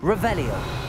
Revelio.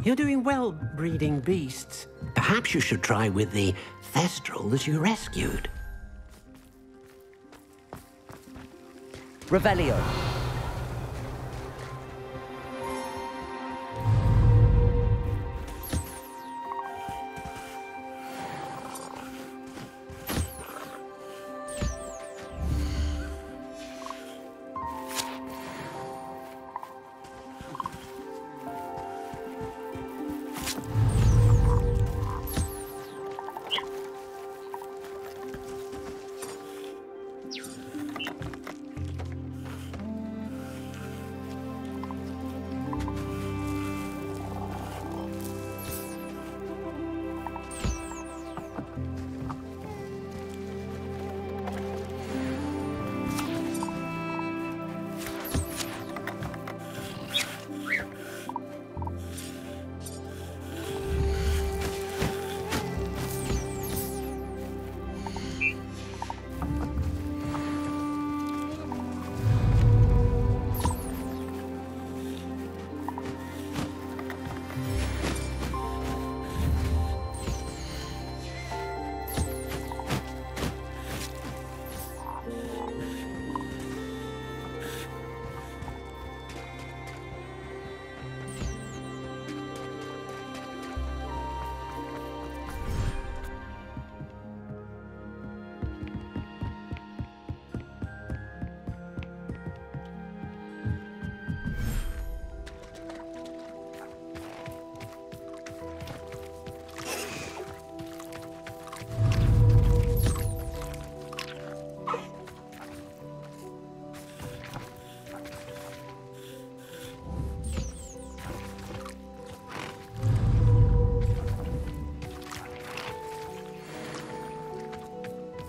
You're doing well breeding beasts. Perhaps you should try with the Thestral that you rescued. Revelio.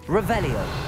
Revelio.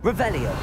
Revelio.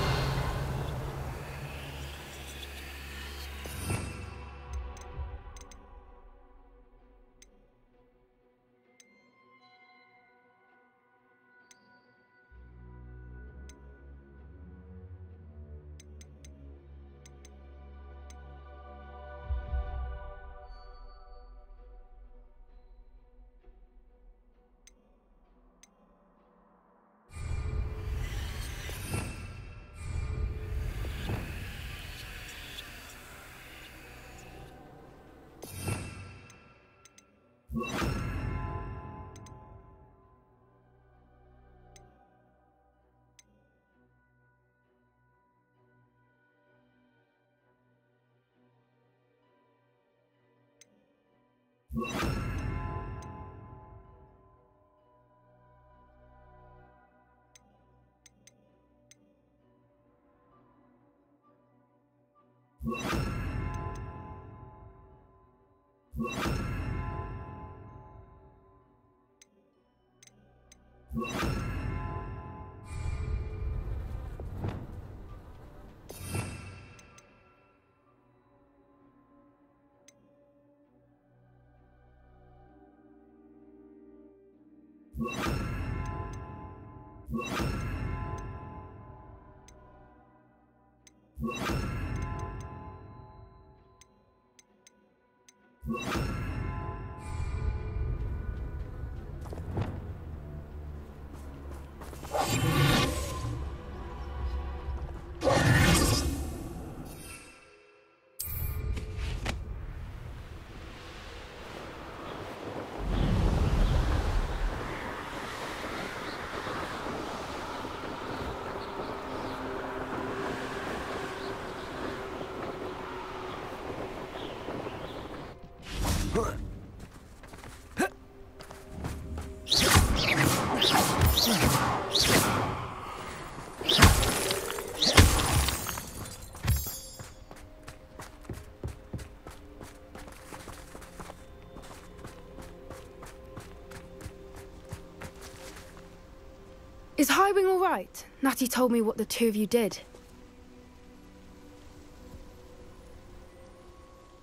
Is Highwing all right? Natty told me what the two of you did.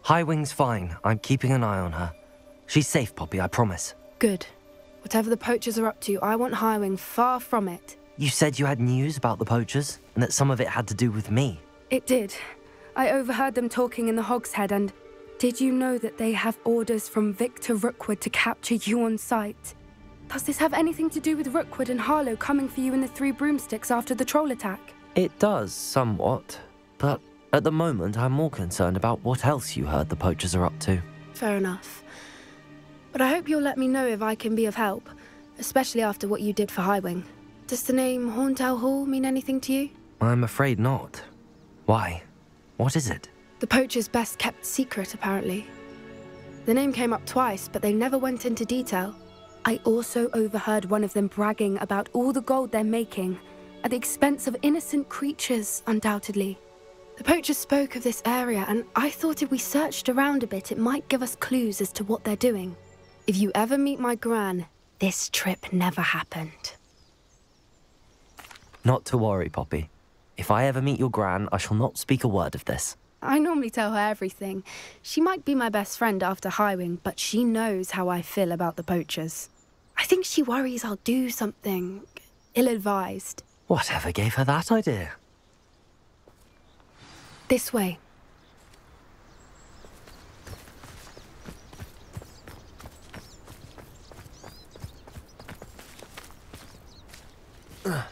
Highwing's fine. I'm keeping an eye on her. She's safe, Poppy, I promise. Good. Whatever the poachers are up to, I want Highwing far from it. You said you had news about the poachers, and that some of it had to do with me. It did. I overheard them talking in the Hogshead, and did you know that they have orders from Victor Rookwood to capture you on sight? Does this have anything to do with Rookwood and Harlow coming for you in the Three Broomsticks after the troll attack? It does, somewhat. But at the moment, I'm more concerned about what else you heard the poachers are up to. Fair enough. But I hope you'll let me know if I can be of help, especially after what you did for Highwing. Does the name Horntail Hall mean anything to you? I'm afraid not. Why? What is it? The poachers' best kept secret, apparently. The name came up twice, but they never went into detail. I also overheard one of them bragging about all the gold they're making, at the expense of innocent creatures, undoubtedly. The poachers spoke of this area, and I thought if we searched around a bit, it might give us clues as to what they're doing. If you ever meet my gran, this trip never happened. Not to worry, Poppy. If I ever meet your gran, I shall not speak a word of this. I normally tell her everything. She might be my best friend after Highwing, but she knows how I feel about the poachers. I think she worries I'll do something ill-advised. Whatever gave her that idea? This way. A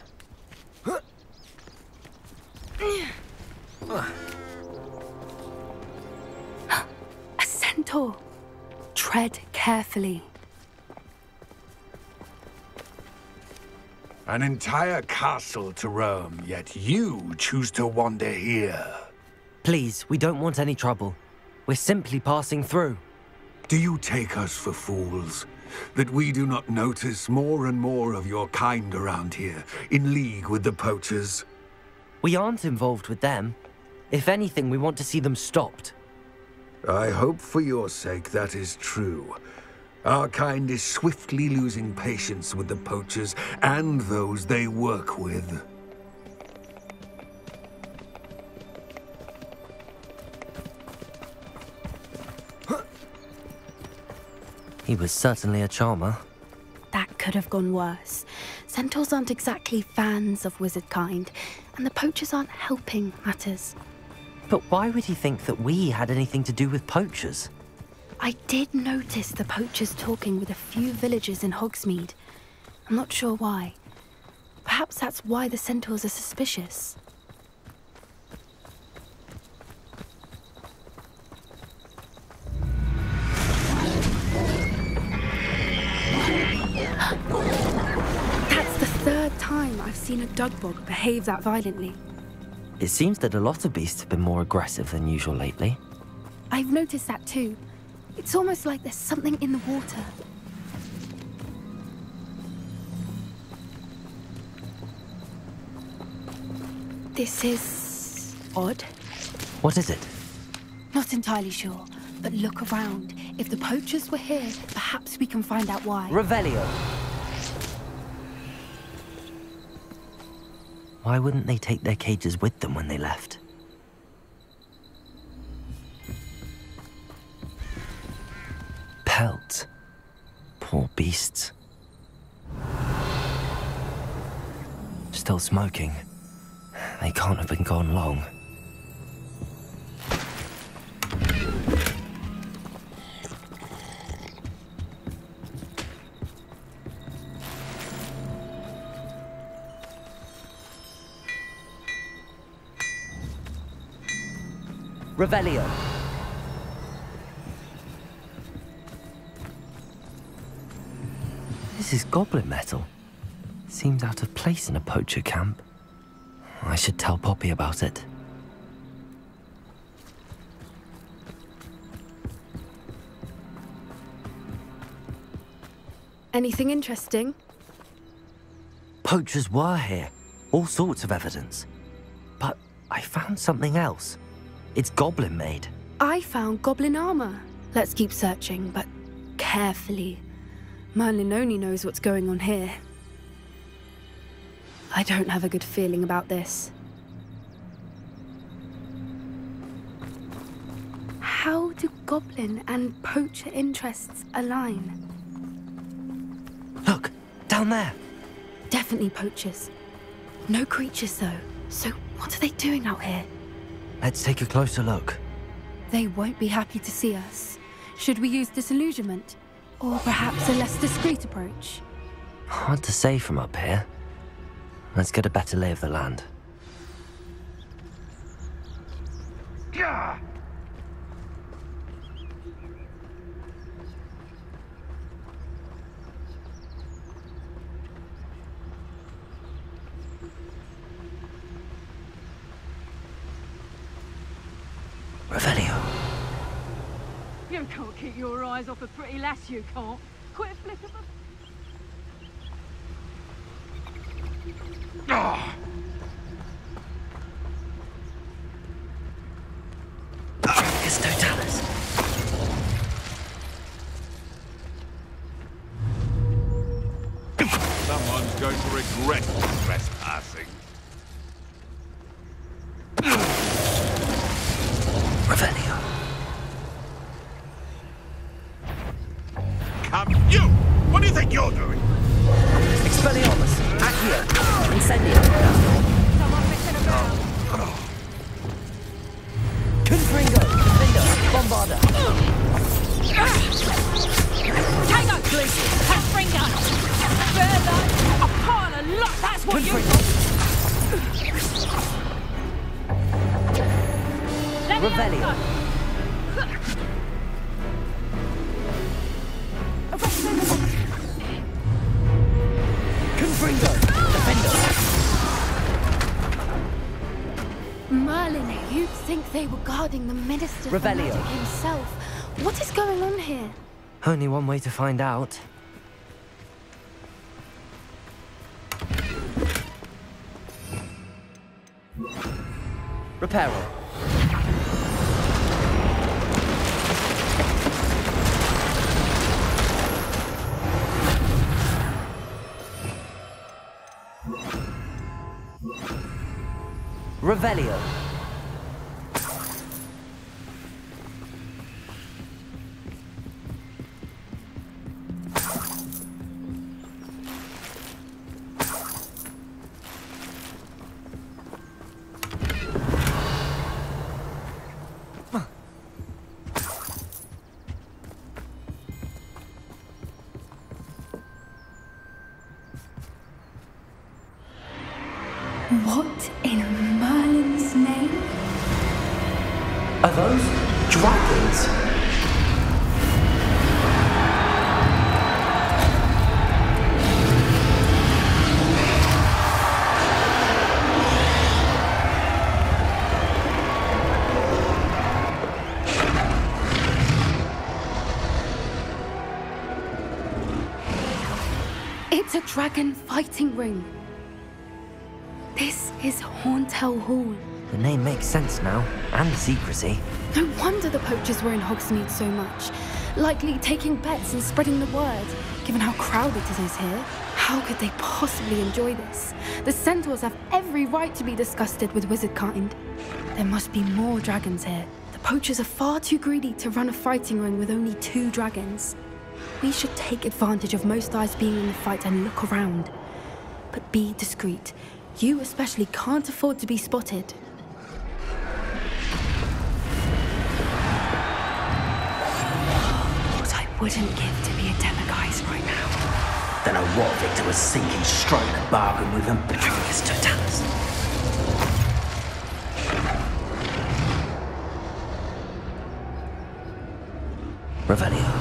centaur. Tread carefully. An entire castle to roam, yet you choose to wander here. Please, we don't want any trouble. We're simply passing through. Do you take us for fools? That we do not notice more and more of your kind around here, in league with the poachers? We aren't involved with them. If anything, we want to see them stopped. I hope for your sake that is true. Our kind is swiftly losing patience with the poachers and those they work with. He was certainly a charmer. That could have gone worse. Centaurs aren't exactly fans of wizard kind, and the poachers aren't helping matters. But why would he think that we had anything to do with poachers? I did notice the poachers talking with a few villagers in Hogsmeade. I'm not sure why. Perhaps that's why the centaurs are suspicious. That's the third time I've seen a Dugbog behave that violently. It seems that a lot of beasts have been more aggressive than usual lately. I've noticed that too. It's almost like there's something in the water. This is odd. What is it? Not entirely sure, but look around. If the poachers were here, perhaps we can find out why. Revelio! Why wouldn't they take their cages with them when they left? Pelts. Poor beasts. Still smoking. They can't have been gone long. Revelio. This is goblin metal. Seems out of place in a poacher camp. I should tell Poppy about it. Anything interesting? Poachers were here. All sorts of evidence. But I found something else. It's goblin made. I found goblin armor. Let's keep searching, but carefully. Merlin only knows what's going on here. I don't have a good feeling about this. How do goblin and poacher interests align? Look, down there. Definitely poachers. No creatures though. So what are they doing out here? Let's take a closer look. They won't be happy to see us. Should we use disillusionment? Or perhaps a less discreet approach? Hard to say from up here. Let's get a better lay of the land. Revelio. You can't keep your eyes off a pretty lass, you can't. Quit a flick of a... It's Totalis. Someone's going to regret trespassing. Revelio. Come, you! What do you think you're doing? Expelliarmus. Accio. Incendio. Someone messing about. Confringo. Defender. Bombarda. Tango! Confringo! Further! A pile of luck, that's what you... Let me Revelio. Confringo. Defender. Merlin, you'd think they were guarding the Minister for Revelio. Magic himself. What is going on here? Only one way to find out. Reparo. Revelio. What in Merlin's name? Are those dragons? It's a dragon fighting ring. This is Horntail Hall. The name makes sense now, and the secrecy. No wonder the poachers were in Hogsmeade so much. Likely taking bets and spreading the word, given how crowded it is here. How could they possibly enjoy this? The centaurs have every right to be disgusted with wizard kind. There must be more dragons here. The poachers are far too greedy to run a fighting ring with only 2 dragons. We should take advantage of most eyes being in the fight and look around. But be discreet. You especially can't afford to be spotted. What I wouldn't give to be a Demaguise right now. Don't know what Victor was thinking, striking a bargain with him. Petricus Totalis. Revelio.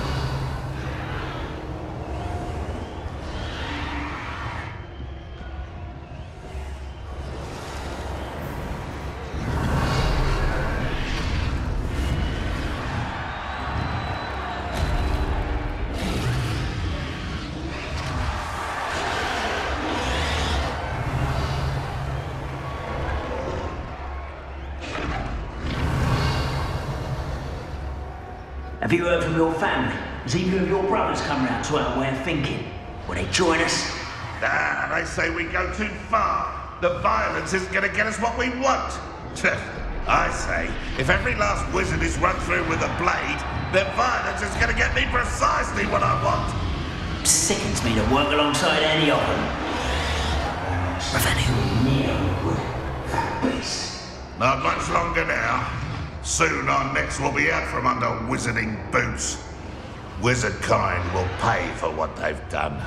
Have you heard from your family? Has either of your brothers come round to our way of thinking? Will they join us? Nah, they say we go too far. The violence isn't going to get us what we want. I say, if every last wizard is run through with a blade, then violence is going to get me precisely what I want. Sickens me to work alongside any of them. Not much longer now. Soon our necks will be out from under wizarding boots. Wizard kind will pay for what they've done.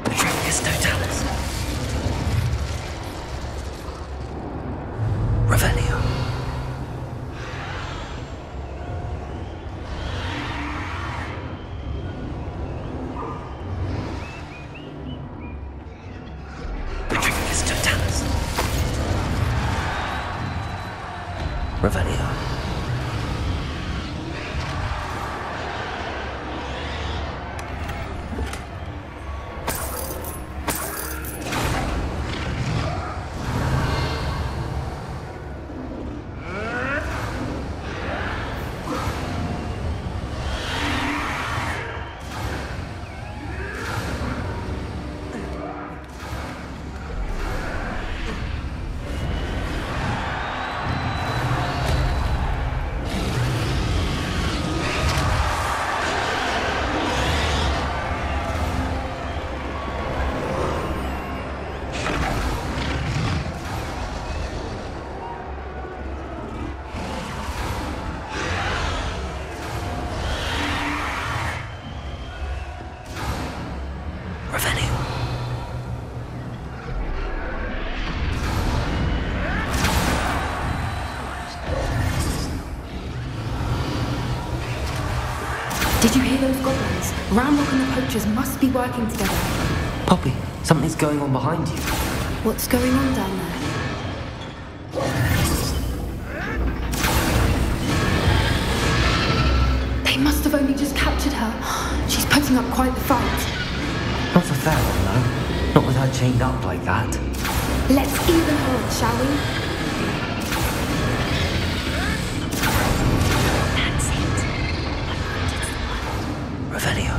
Petricus Totalis. Revelio. Petricus Totalis. Revelio. Did you hear those goblins? Ranrock and the poachers must be working together. Poppy, something's going on behind you. What's going on down there? They must have only just captured her. She's putting up quite the fight. Not a fair one, though. Not with her chained up like that. Let's even hold, shall we? That's it. Revelio.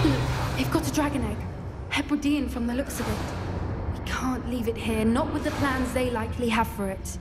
Look, they've got a dragon egg. Hebridean from the looks of it. We can't leave it here, not with the plans they likely have for it.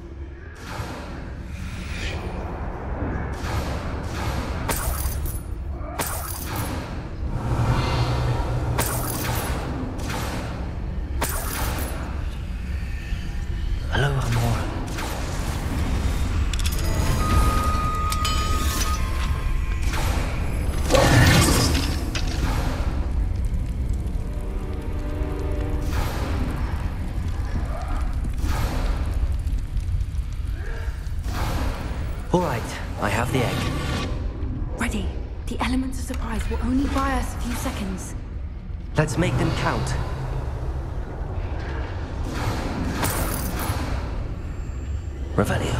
All right, I have the egg. Ready. The elements of surprise will only buy us a few seconds. Let's make them count. Revelio.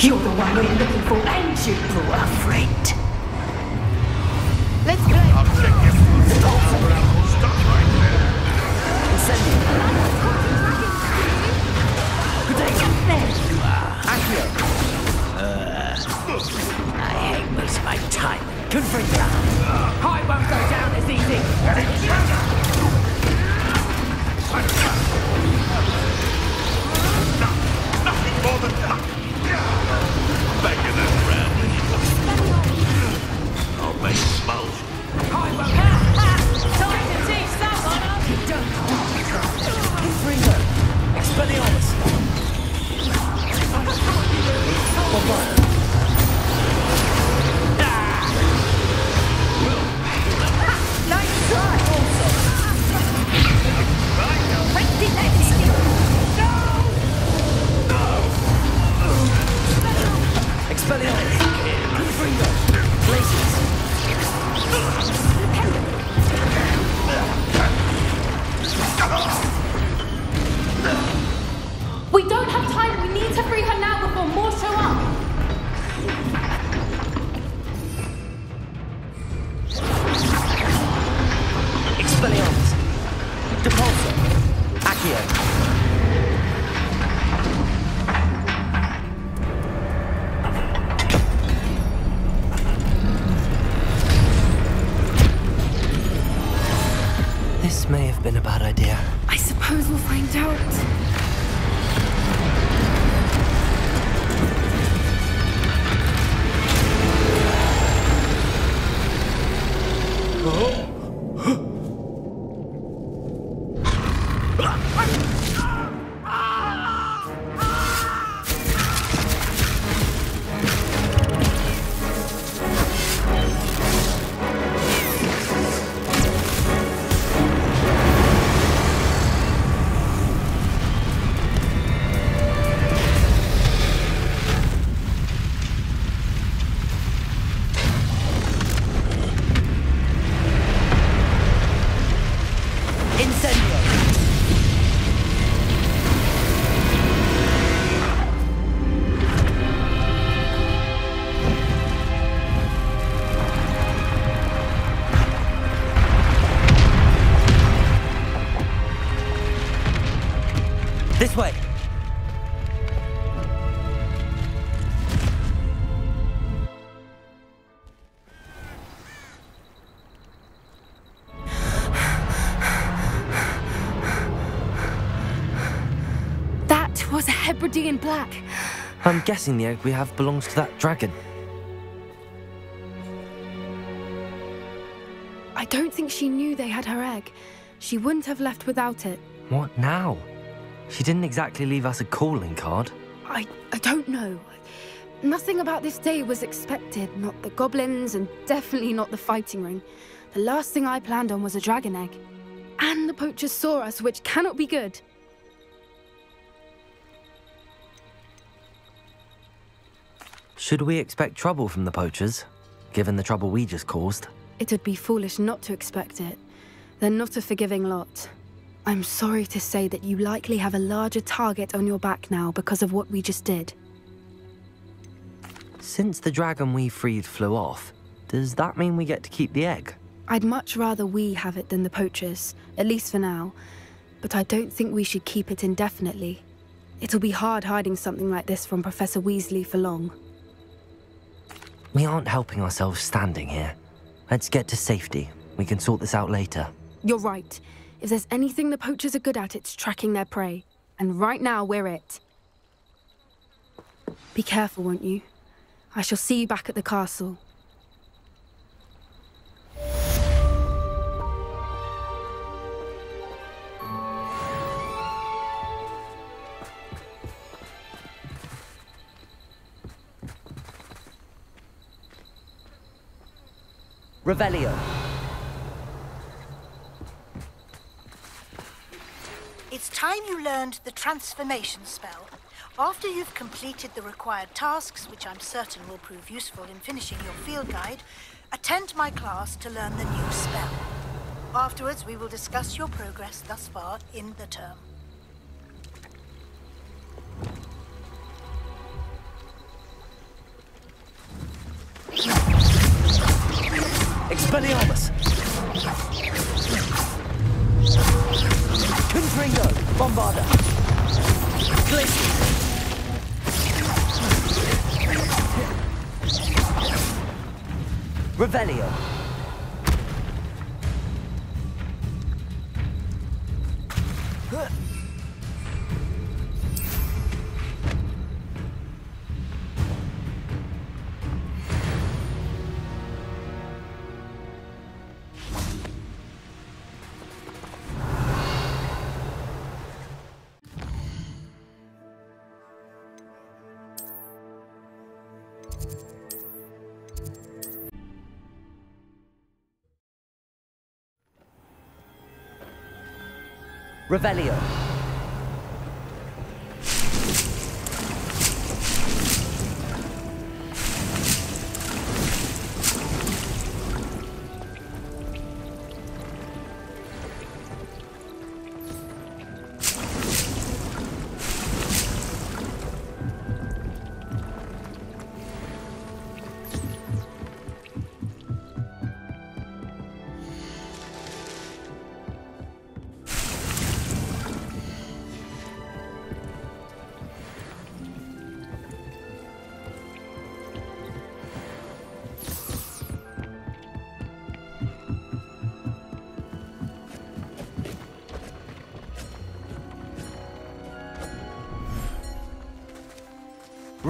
You're the one we're looking for, ain't you, poor friend? Let's go. I'll check you. Stop right there. Incendio. There you are. Accio. I hate most of my time. Confringo. I won't go down as easy. Nothing more than that. Back in that round. I'll make smoke. I won't. Time to teach someone else. Confringo. Expelliarmus. Nice try. Expelliarmus. Confringo. Glacius. We don't have time. We need to free her now before more show up. Expelliarmus. Depulso. Accio. This may have been a bad idea. I suppose we'll find out. Hebridean black. I'm guessing the egg we have belongs to that dragon. I don't think she knew they had her egg. She wouldn't have left without it. What now? She didn't exactly leave us a calling card. I don't know. Nothing about this day was expected. Not the goblins, and definitely not the fighting ring. The last thing I planned on was a dragon egg. And the poachers saw us, which cannot be good. Should we expect trouble from the poachers, given the trouble we just caused? It would be foolish not to expect it. They're not a forgiving lot. I'm sorry to say that you likely have a larger target on your back now because of what we just did. Since the dragon we freed flew off, does that mean we get to keep the egg? I'd much rather we have it than the poachers, at least for now. But I don't think we should keep it indefinitely. It'll be hard hiding something like this from Professor Weasley for long. We aren't helping ourselves standing here. Let's get to safety. We can sort this out later. You're right. If there's anything the poachers are good at, it's tracking their prey. And right now, we're it. Be careful, won't you? I shall see you back at the castle. Revelio. It's time you learned the transformation spell. After you've completed the required tasks, which I'm certain will prove useful in finishing your field guide, attend my class to learn the new spell. Afterwards, we will discuss your progress thus far in the term. Expelliarmus! Confringo! Bombarda! Glacier! Revelio! Revelio.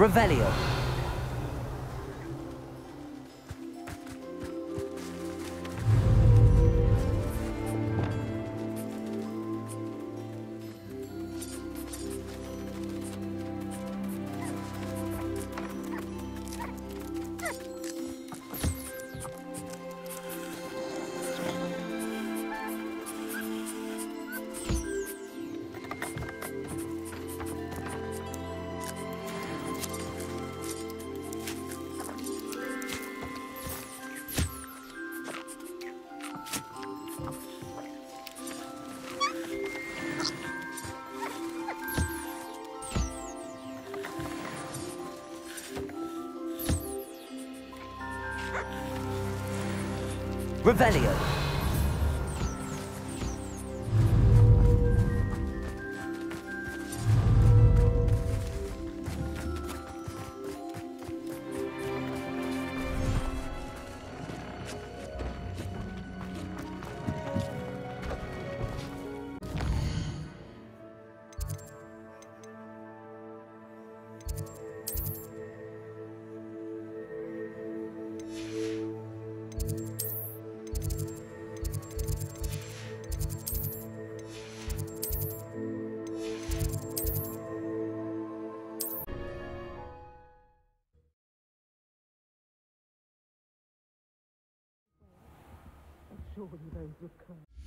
Revelio. Revelio. Surely those were curses.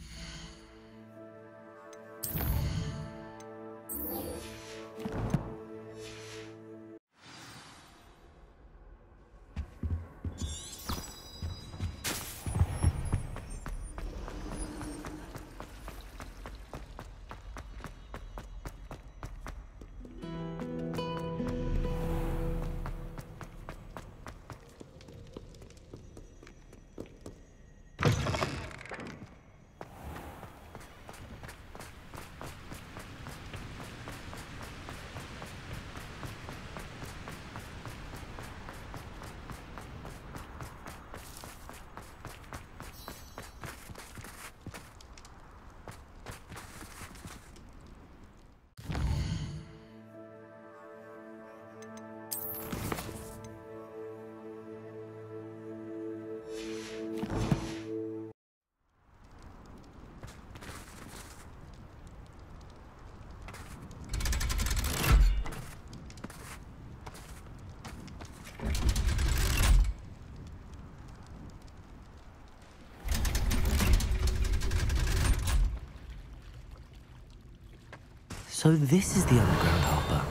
So this is the underground harbour.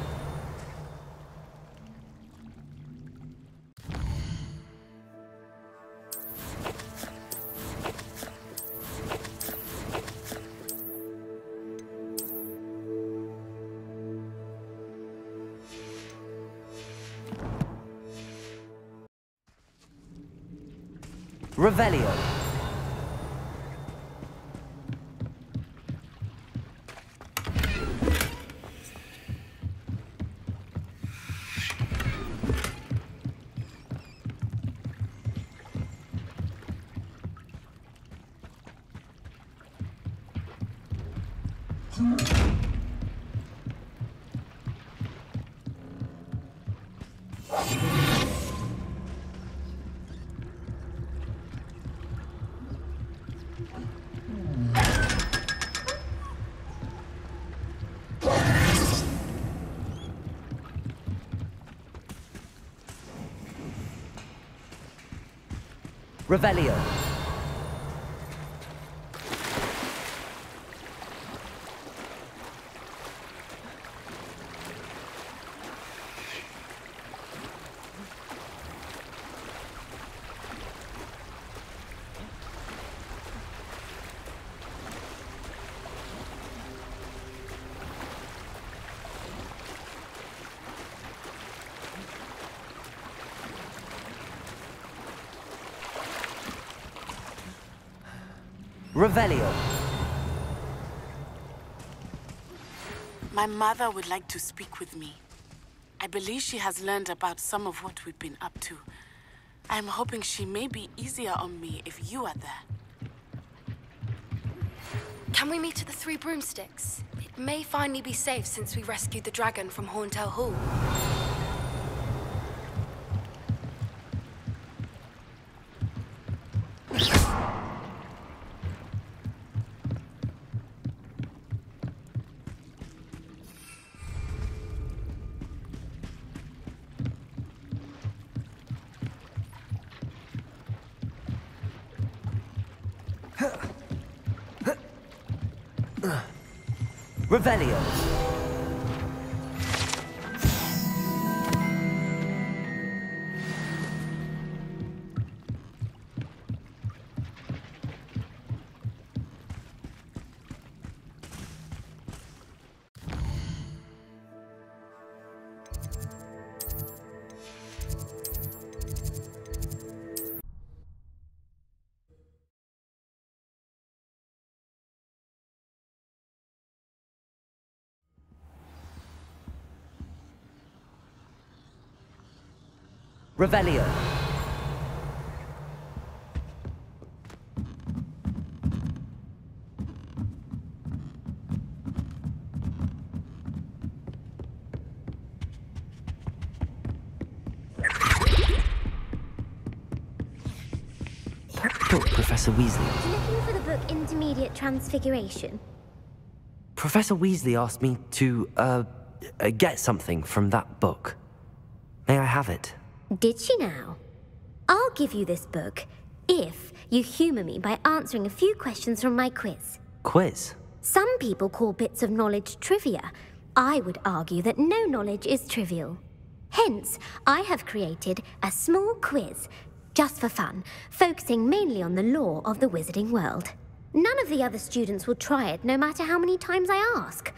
Revelio. Revelio. Revelio. My mother would like to speak with me. I believe she has learned about some of what we've been up to. I'm hoping she may be easier on me if you are there. Can we meet at the Three Broomsticks? It may finally be safe since we rescued the dragon from Horntail Hall. Revelio. Revelio. Look, Professor Weasley. Looking for the book Intermediate Transfiguration? Professor Weasley asked me to, get something from that book. May I have it? Did she now? I'll give you this book. If you humour me by answering a few questions from my quiz. Quiz? Some people call bits of knowledge trivia. I would argue that no knowledge is trivial. Hence, I have created a small quiz, just for fun, focusing mainly on the lore of the wizarding world. None of the other students will try it, no matter how many times I ask.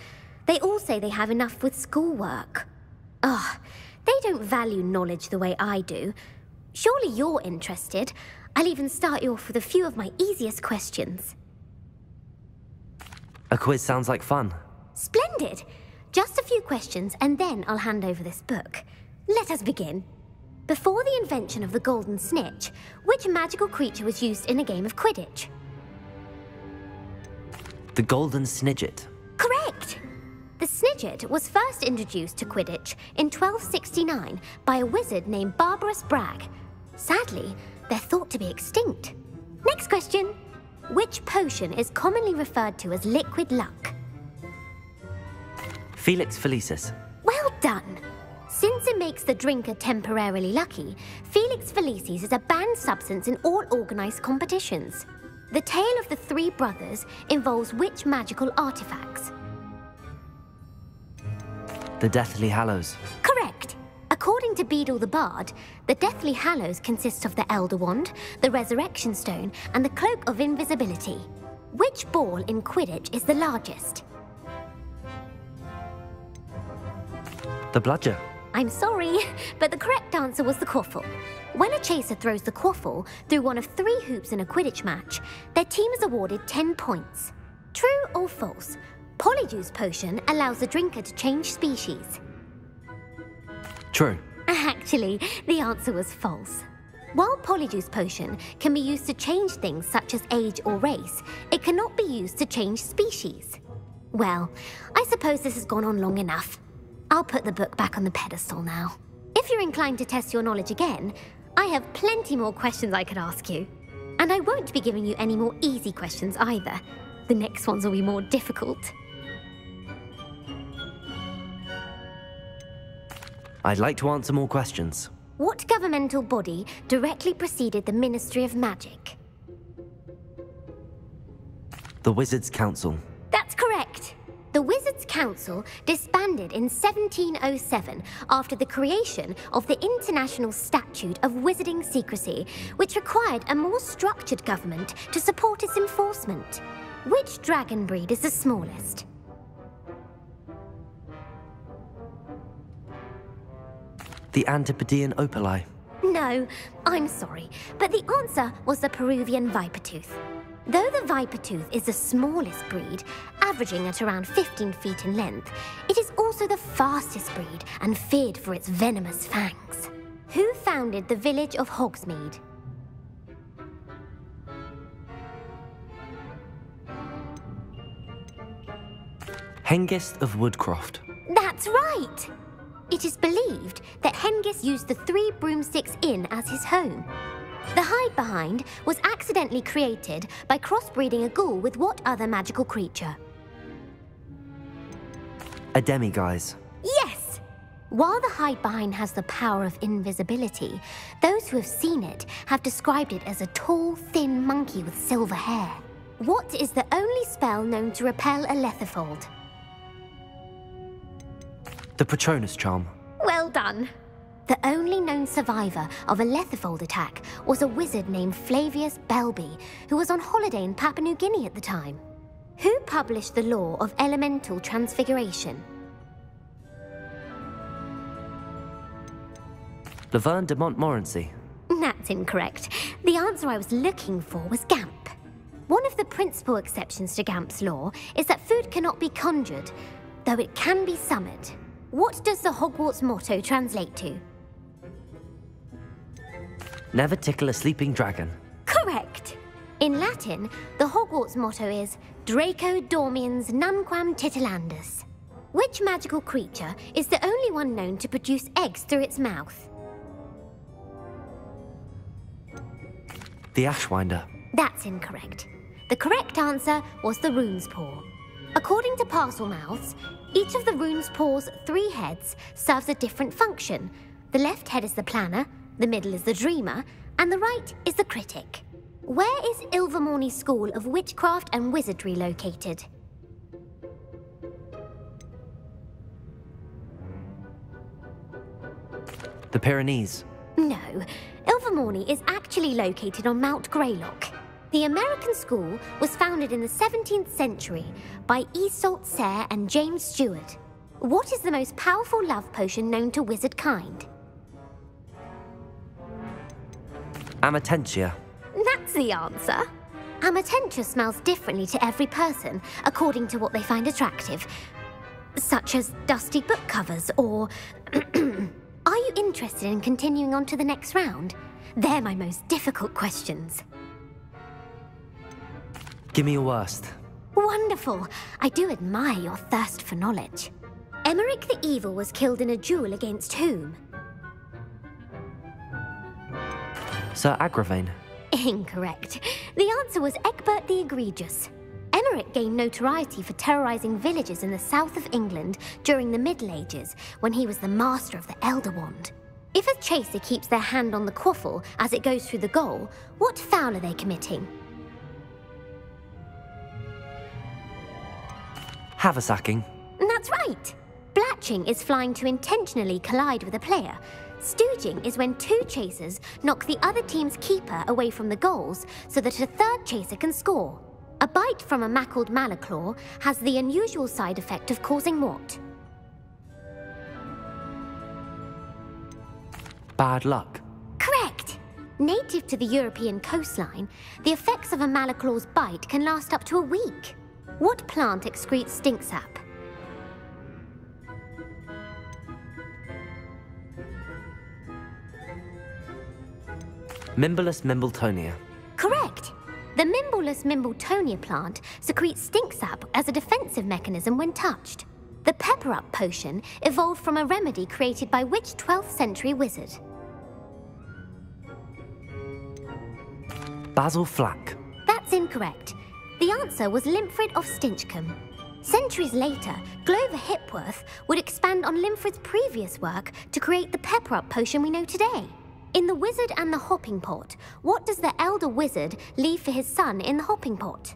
They all say they have enough with schoolwork. Ugh, they don't value knowledge the way I do. Surely you're interested. I'll even start you off with a few of my easiest questions. A quiz sounds like fun. Splendid! Just a few questions and then I'll hand over this book. Let us begin. Before the invention of the golden snitch, which magical creature was used in a game of Quidditch? The golden snidget. Correct! The snidget was first introduced to Quidditch in 1269 by a wizard named Barbarous Bragg. Sadly, they're thought to be extinct. Next question. Which potion is commonly referred to as liquid luck? Felix Felicis. Well done! Since it makes the drinker temporarily lucky, Felix Felicis is a banned substance in all organised competitions. The tale of the three brothers involves which magical artifacts? The Deathly Hallows. Correct! According to Beedle the Bard, the Deathly Hallows consists of the Elder Wand, the Resurrection Stone, and the Cloak of Invisibility. Which ball in Quidditch is the largest? The bludger. I'm sorry, but the correct answer was the quaffle. When a chaser throws the quaffle through one of 3 hoops in a Quidditch match, their team is awarded 10 points. True or false? Polyjuice Potion allows the drinker to change species. True. Actually, the answer was false. While Polyjuice Potion can be used to change things such as age or race, it cannot be used to change species. Well, I suppose this has gone on long enough. I'll put the book back on the pedestal now. If you're inclined to test your knowledge again, I have plenty more questions I could ask you. And I won't be giving you any more easy questions either. The next ones will be more difficult. I'd like to answer more questions. What governmental body directly preceded the Ministry of Magic? The Wizards' Council. That's correct. The Wizards' Council disbanded in 1707 after the creation of the International Statute of Wizarding Secrecy, which required a more structured government to support its enforcement. Which dragon breed is the smallest? The Antipodean Opali. No, I'm sorry, but the answer was the Peruvian Vipertooth. Though the Vipertooth is the smallest breed, averaging at around 15 feet in length, it is also the fastest breed and feared for its venomous fangs. Who founded the village of Hogsmeade? Hengist of Woodcroft. That's right! It is believed that Hengist used the 3 Broomsticks Inn as his home. The Hide-Behind was accidentally created by crossbreeding a ghoul with what other magical creature? A demiguise. Yes! While the Hide-Behind has the power of invisibility, those who have seen it have described it as a tall, thin monkey with silver hair. What is the only spell known to repel a Lethifold? The Patronus Charm. Well done. The only known survivor of a Lethifold attack was a wizard named Flavius Belby, who was on holiday in Papua New Guinea at the time. Who published the law of elemental transfiguration? Laverne de Montmorency. That's incorrect. The answer I was looking for was Gamp. One of the principal exceptions to Gamp's law is that food cannot be conjured, though it can be summoned. What does the Hogwarts motto translate to? Never tickle a sleeping dragon. Correct! In Latin, the Hogwarts motto is Draco Dormiens Nunquam Titilandus. Which magical creature is the only one known to produce eggs through its mouth? The Ashwinder. That's incorrect. The correct answer was the Rune's Paw. According to Parselmouths, each of the Rune's Paw's 3 heads serves a different function. The left head is the planner, the middle is the dreamer, and the right is the critic. Where is Ilvermorny School of Witchcraft and Wizardry located? The Pyrenees. No, Ilvermorny is actually located on Mount Greylock. The American school was founded in the 17th century by Iseult Sayre and James Stewart. What is the most powerful love potion known to wizard kind? Amatentia. That's the answer. Amatentia smells differently to every person, according to what they find attractive, such as dusty book covers or... Are you interested in continuing on to the next round? They're my most difficult questions. Give me your worst. Wonderful. I do admire your thirst for knowledge. Emeric the Evil was killed in a duel against whom? Sir Agravain. Incorrect. The answer was Egbert the Egregious. Emeric gained notoriety for terrorizing villages in the south of England during the Middle Ages, when he was the master of the Elder Wand. If a chaser keeps their hand on the quaffle as it goes through the goal, what foul are they committing? Haversacking. That's right. Blatching is flying to intentionally collide with a player. Stooging is when two chasers knock the other team's keeper away from the goals so that a third chaser can score. A bite from a mackled Malaclaw has the unusual side effect of causing what? Bad luck. Correct! Native to the European coastline, the effects of a Malaclaw's bite can last up to a week. What plant excretes stink sap? Mimblus mimbletonia. Correct! The Mimblus mimbletonia plant secretes stink sap as a defensive mechanism when touched. The Pepper-Up potion evolved from a remedy created by which 12th century wizard? Basil Flack. That's incorrect. The answer was Limfrid of Stinchcombe. Centuries later, Glover Hipworth would expand on Limfrid's previous work to create the Pepper-Up potion we know today. In The Wizard and the Hopping Pot, what does the elder wizard leave for his son in the hopping pot?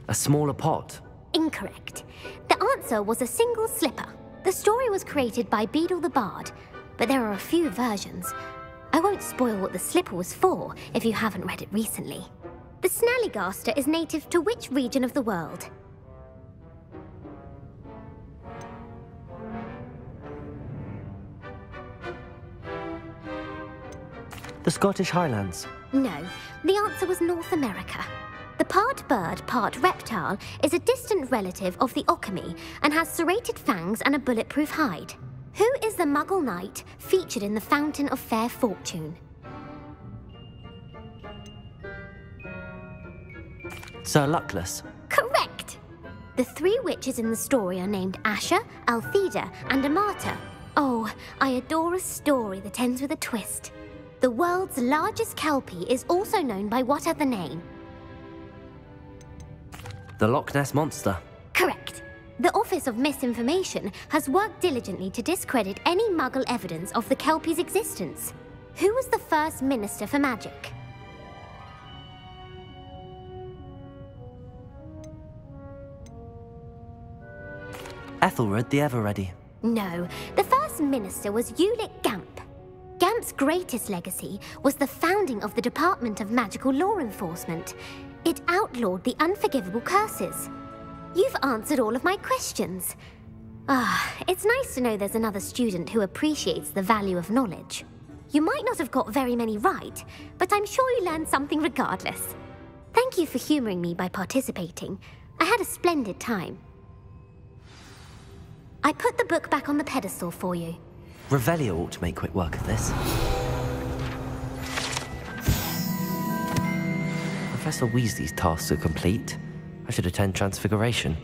A smaller pot. Incorrect. The answer was a single slipper. The story was created by Beadle the Bard, but there are a few versions. I won't spoil what the slipper was for if you haven't read it recently. The Snallygaster is native to which region of the world? The Scottish Highlands. No, the answer was North America. The part bird, part reptile is a distant relative of the Occamy and has serrated fangs and a bulletproof hide. Who is the Muggle knight featured in the Fountain of Fair Fortune? Sir Luckless. Correct! The three witches in the story are named Asher, Altheda, and Amata. Oh, I adore a story that ends with a twist. The world's largest kelpie is also known by what other name? The Loch Ness Monster. Correct. The Office of Misinformation has worked diligently to discredit any Muggle evidence of the kelpie's existence. Who was the first Minister for Magic? Ethelred the Ever-Ready. No, the first minister was Ulick Gamp. Gamp's greatest legacy was the founding of the Department of Magical Law Enforcement. It outlawed the unforgivable curses. You've answered all of my questions. It's nice to know there's another student who appreciates the value of knowledge. You might not have got very many right, but I'm sure you learned something regardless. Thank you for humoring me by participating. I had a splendid time. I put the book back on the pedestal for you. Revelio ought to make quick work of this. Professor Weasley's tasks are complete. I should attend Transfiguration.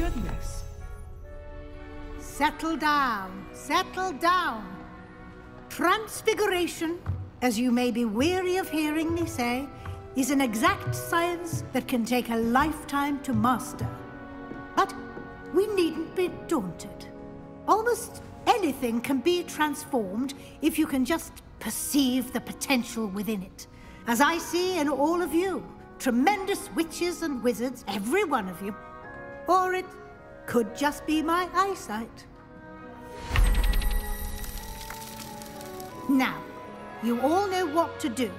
goodness. Settle down. Settle down. Transfiguration, as you may be weary of hearing me say, is an exact science that can take a lifetime to master. But we needn't be daunted. Almost anything can be transformed if you can just perceive the potential within it. As I see in all of you, tremendous witches and wizards, every one of you. Or it could just be my eyesight. Now, you all know what to do.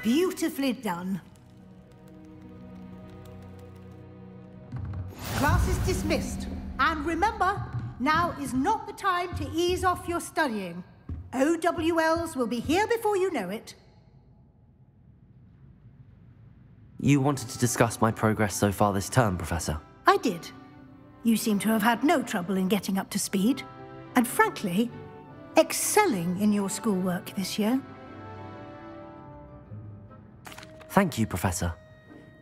Beautifully done. Class is dismissed. And remember, now is not the time to ease off your studying. OWLs will be here before you know it. You wanted to discuss my progress so far this term, Professor? I did. You seem to have had no trouble in getting up to speed. And frankly, excelling in your schoolwork this year. Thank you, Professor.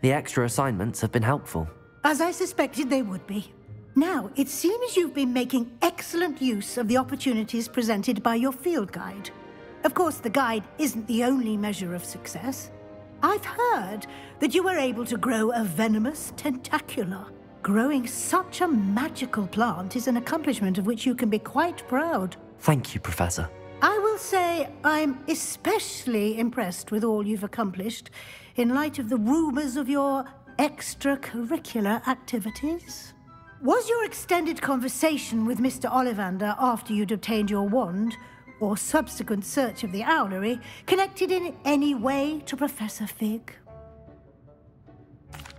The extra assignments have been helpful. As I suspected they would be. Now, it seems you've been making excellent use of the opportunities presented by your field guide. Of course, the guide isn't the only measure of success. I've heard that you were able to grow a venomous tentacula. Growing such a magical plant is an accomplishment of which you can be quite proud. Thank you, Professor. I will say I'm especially impressed with all you've accomplished in light of the rumors of your extracurricular activities. Was your extended conversation with Mr. Ollivander after you'd obtained your wand, or subsequent search of the owlery, connected in any way to Professor Fig?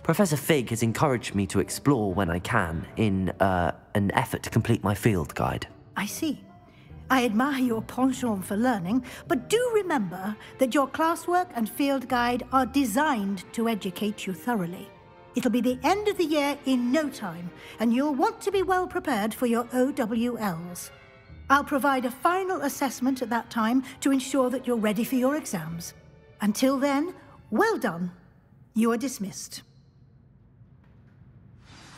Professor Fig has encouraged me to explore when I can in an effort to complete my field guide. I see. I admire your penchant for learning, but do remember that your classwork and field guide are designed to educate you thoroughly. It'll be the end of the year in no time, and you'll want to be well prepared for your OWLs. I'll provide a final assessment at that time to ensure that you're ready for your exams. Until then, well done. You are dismissed.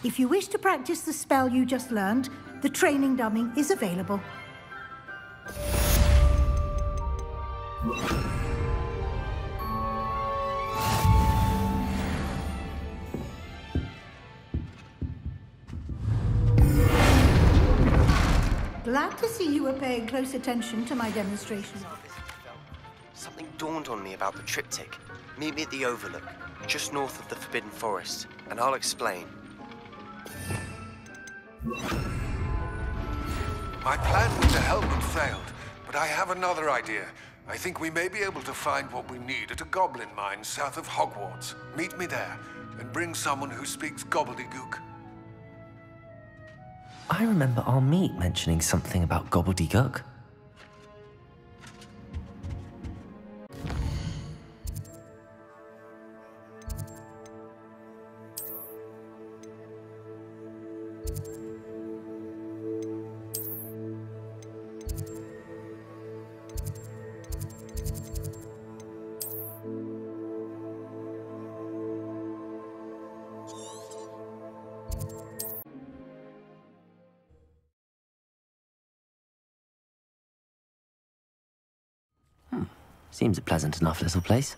If you wish to practice the spell you just learned, the training dummy is available. Glad to see you were paying close attention to my demonstration. Something dawned on me about the triptych. Meet me at the Overlook, just north of the Forbidden Forest, and I'll explain. My plan with the helmet failed, but I have another idea. I think we may be able to find what we need at a goblin mine south of Hogwarts. Meet me there, and bring someone who speaks gobbledygook. I remember our meet mentioning something about gobbledygook. Seems a pleasant enough little place.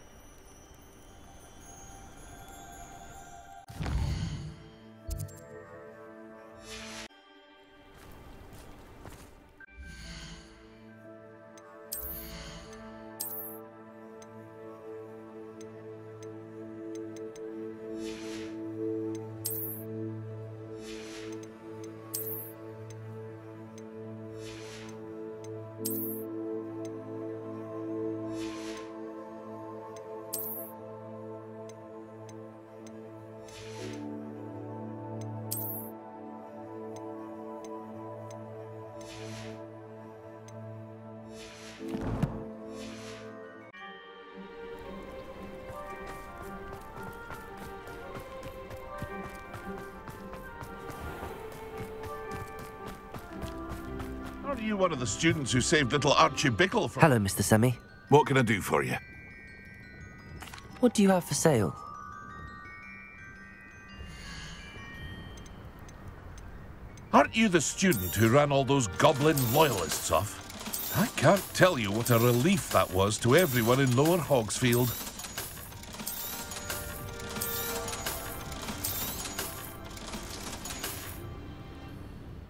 you one of the students who saved little Archie Bickle from... Hello, Mr. Semi. What can I do for you? What do you have for sale? Aren't you the student who ran all those goblin loyalists off? I can't tell you what a relief that was to everyone in Lower Hogsfield.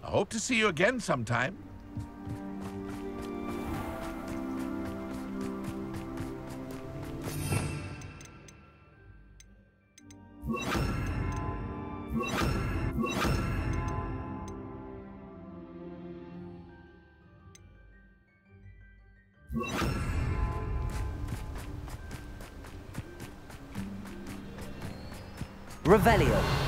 I hope to see you again sometime. Revelio.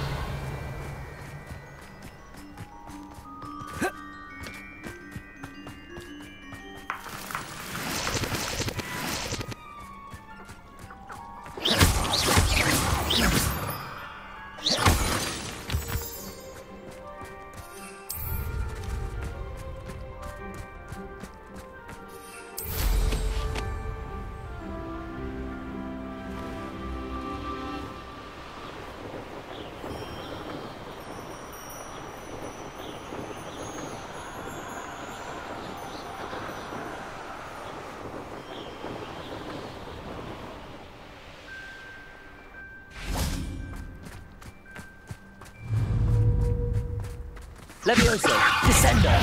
Levioso, Descender.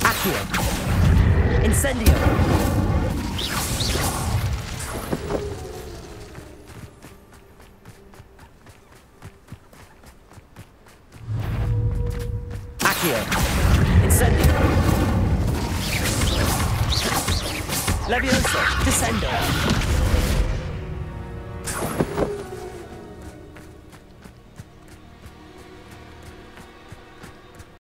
Accio. Incendio. Incendio. Levioso, Descendo.